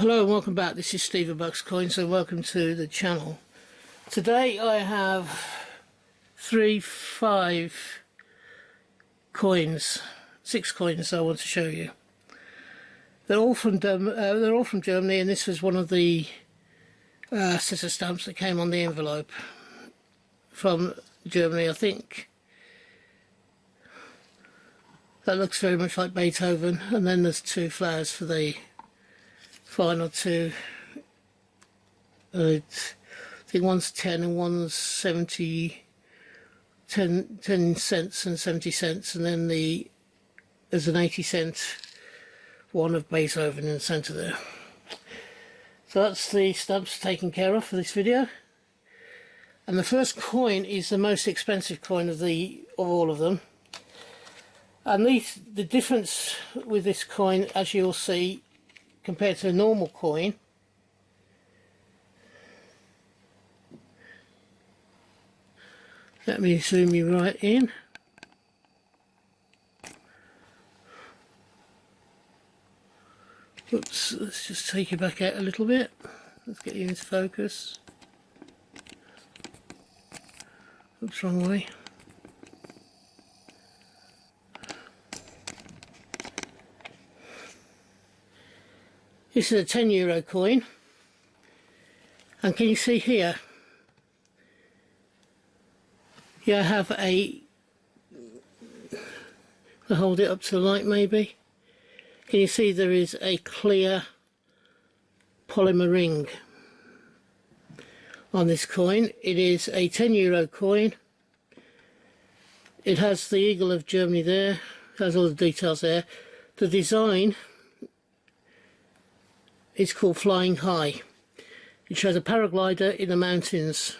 Hello and welcome back. This is Steve of Bucks Coins, so welcome to the channel. Today I have 5 coins, 6 coins I want to show you. They're all from Germany, and this was one of the set of stamps that came on the envelope from Germany. I think that looks very much like Beethoven, and then there's 2 flowers for the final 2. I think one's 10 and one's 70, 10 cents and 70 cents, and then there's an 80-cent one of Beethoven in the centre there. So that's the stamps taken care of for this video. And the first coin is the most expensive coin of all of them. And the difference with this coin, as you'll see, compared to a normal coin, let me zoom you right in. Oops, let's just take you back out a little bit. Let's get you into focus. Oops, wrong way. This is a €10 coin, and can you see here? Here I have I'll hold it up to the light maybe. Can you see there is a clear polymer ring on this coin? It is a €10 coin. It has the eagle of Germany there, has all the details there. The design is called Flying High. It shows a paraglider in the mountains.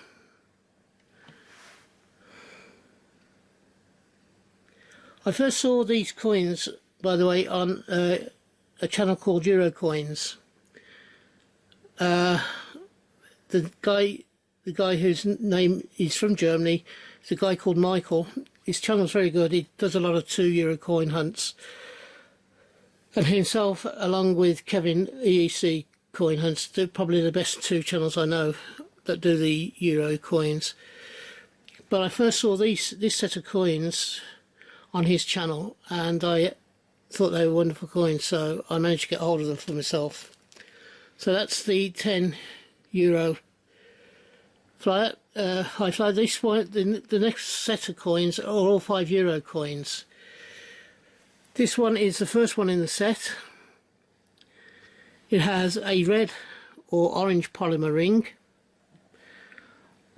I first saw these coins, by the way, on a channel called Eurocoins. The guy whose name is from Germany is a guy called Michael. His channel's very good. He does a lot of €2 coin hunts. And himself, along with Kevin EEC Coin Hunts, they're probably the best 2 channels I know that do the Euro coins. But I first saw this set of coins on his channel, and I thought they were wonderful coins, so I managed to get hold of them for myself. So that's the €10 flyer, high flyer. This one, the next set of coins are all €5 coins. This one is the first one in the set. It has a red or orange polymer ring,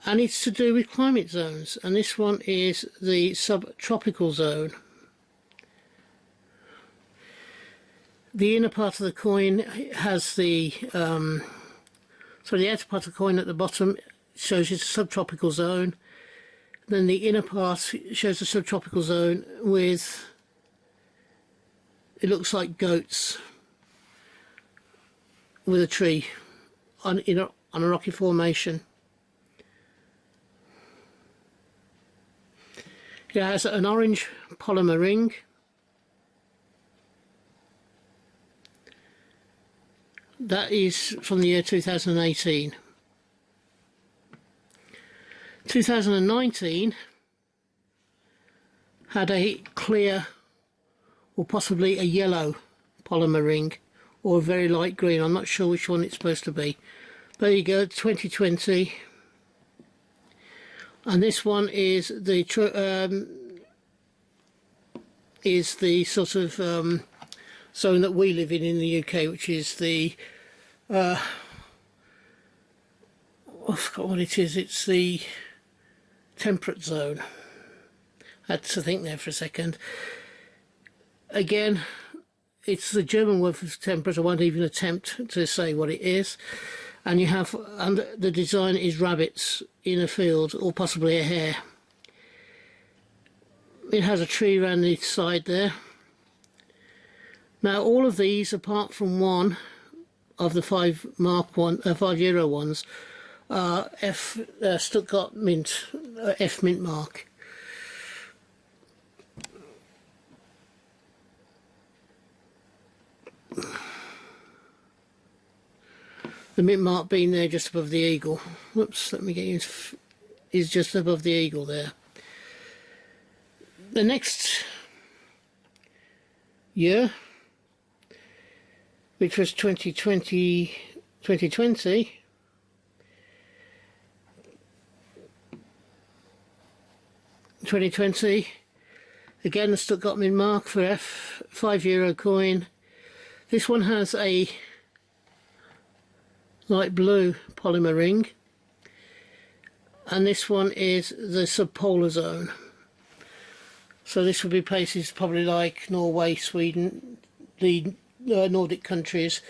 and it's to do with climate zones, and this one is the subtropical zone. The inner part of the coin has the outer part of the coin at the bottom shows it's a subtropical zone. Then the inner part shows the subtropical zone with, it looks like goats with a tree on a rocky formation. It has an orange polymer ring. That is from the year 2018. 2019 had a clear or possibly a yellow polymer ring, or a very light green. I'm not sure which one it's supposed to be. There you go, 2020. And this one is the sort of zone that we live in the UK, which is the I forgot what it is. It's the temperate zone. I had to think there for a second. Again, it's the German word for temperate. I won't even attempt to say what it is. And you have, and the design is rabbits in a field, or possibly a hare. It has a tree around the side there. Now all of these, apart from one of the €5 ones, are Stuttgart Mint, F mint mark. The mint mark being there just above the eagle. Whoops, let me get you, is just above the eagle there. The next year, which was 2020, again the Stuttgart mint mark for €5 coin. This one has a light blue polymer ring, and this one is the subpolar zone. So this would be places probably like Norway, Sweden, the Nordic countries,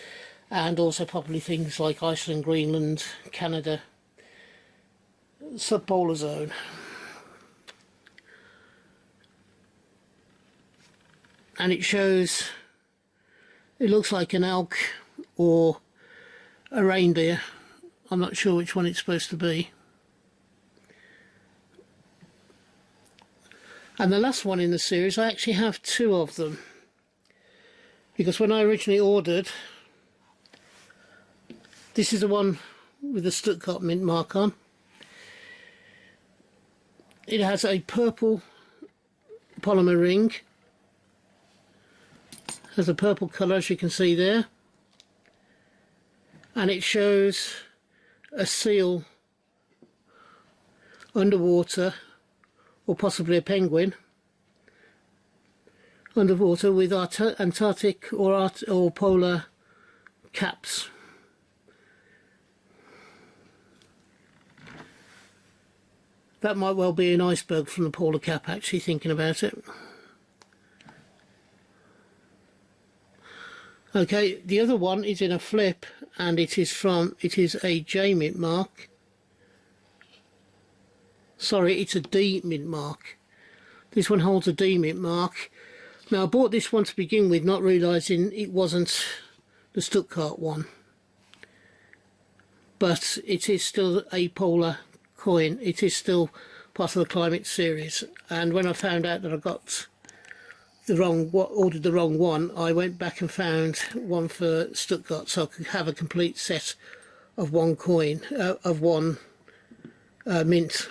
and also probably things like Iceland, Greenland, Canada. Subpolar zone. And it shows, it looks like an elk or a reindeer. I'm not sure which one it's supposed to be. And the last one in the series, I actually have two of them, because when I originally ordered, this is the one with the Stuttgart mint mark on. It has a purple polymer ring, has a purple colour as you can see there, and it shows a seal underwater, or possibly a penguin underwater with Antarctic or polar caps. That might well be an iceberg from the polar cap, actually, thinking about it. Okay, the other one is in a flip, and it is a J mint mark. Sorry, it's a D mint mark. This one holds a D mint mark. Now I bought this one to begin with, not realising it wasn't the Stuttgart one. But it is still a polar coin. It is still part of the climate series. And when I found out that I got ordered the wrong one, I went back and found one for Stuttgart, so I could have a complete set of one coin, of one mint.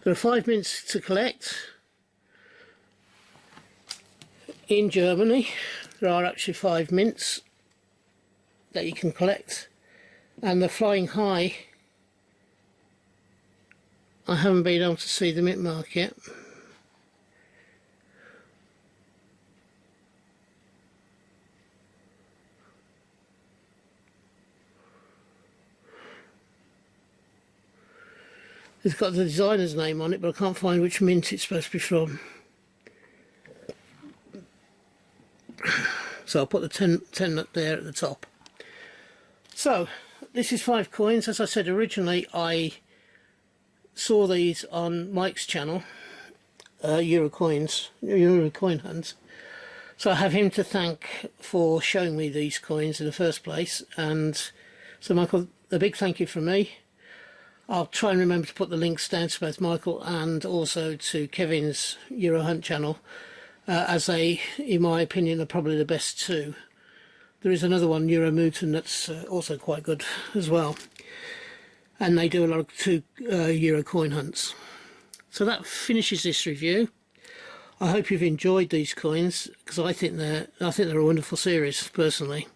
There are 5 mints to collect. In Germany, there are actually 5 mints that you can collect, and they're flying high. I haven't been able to see the mint mark yet. It's got the designer's name on it, but I can't find which mint it's supposed to be from. So I'll put the 10 up there at the top. So this is 5 coins. As I said originally, I saw these on Mike's channel, Euro Coin Hunts. So I have him to thank for showing me these coins in the first place. And so Michael, a big thank you from me. I'll try and remember to put the links down to both Michael and also to Kevin's Euro Hunt channel, as they, in my opinion, are probably the best two. There is another one, Euro Mutant, that's also quite good as well. And they do a lot of Euro coin hunts. So that finishes this review. I hope you've enjoyed these coins, because I think they're a wonderful series personally.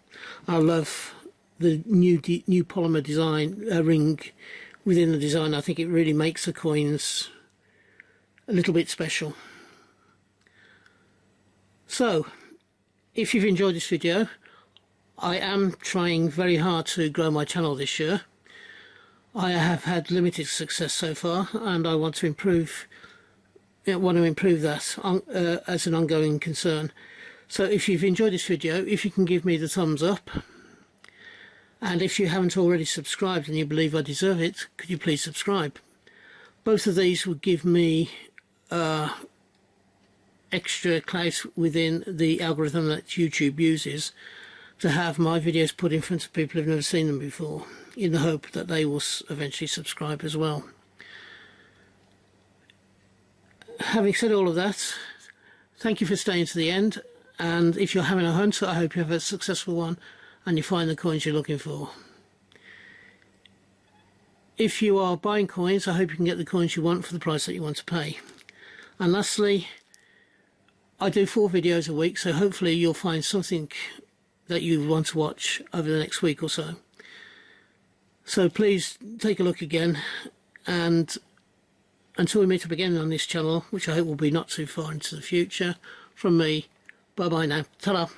I love the new polymer design ring within the design. I think it really makes the coins a little bit special. So if you've enjoyed this video, I am trying very hard to grow my channel this year. I have had limited success so far, and I want to improve that as an ongoing concern. So if you've enjoyed this video, if you can give me the thumbs up, and if you haven't already subscribed and you believe I deserve it, could you please subscribe? Both of these would give me extra clout within the algorithm that YouTube uses to have my videos put in front of people who've never seen them before, in the hope that they will eventually subscribe as well. Having said all of that, thank you for staying to the end, and if you're having a hunt, I hope you have a successful one, and you find the coins you're looking for. If you are buying coins, I hope you can get the coins you want for the price that you want to pay. And lastly, I do 4 videos a week, so hopefully you'll find something that you want to watch over the next week or so. So please take a look again, and until we meet up again on this channel, which I hope will be not too far into the future, from me, bye bye now. Ta-da.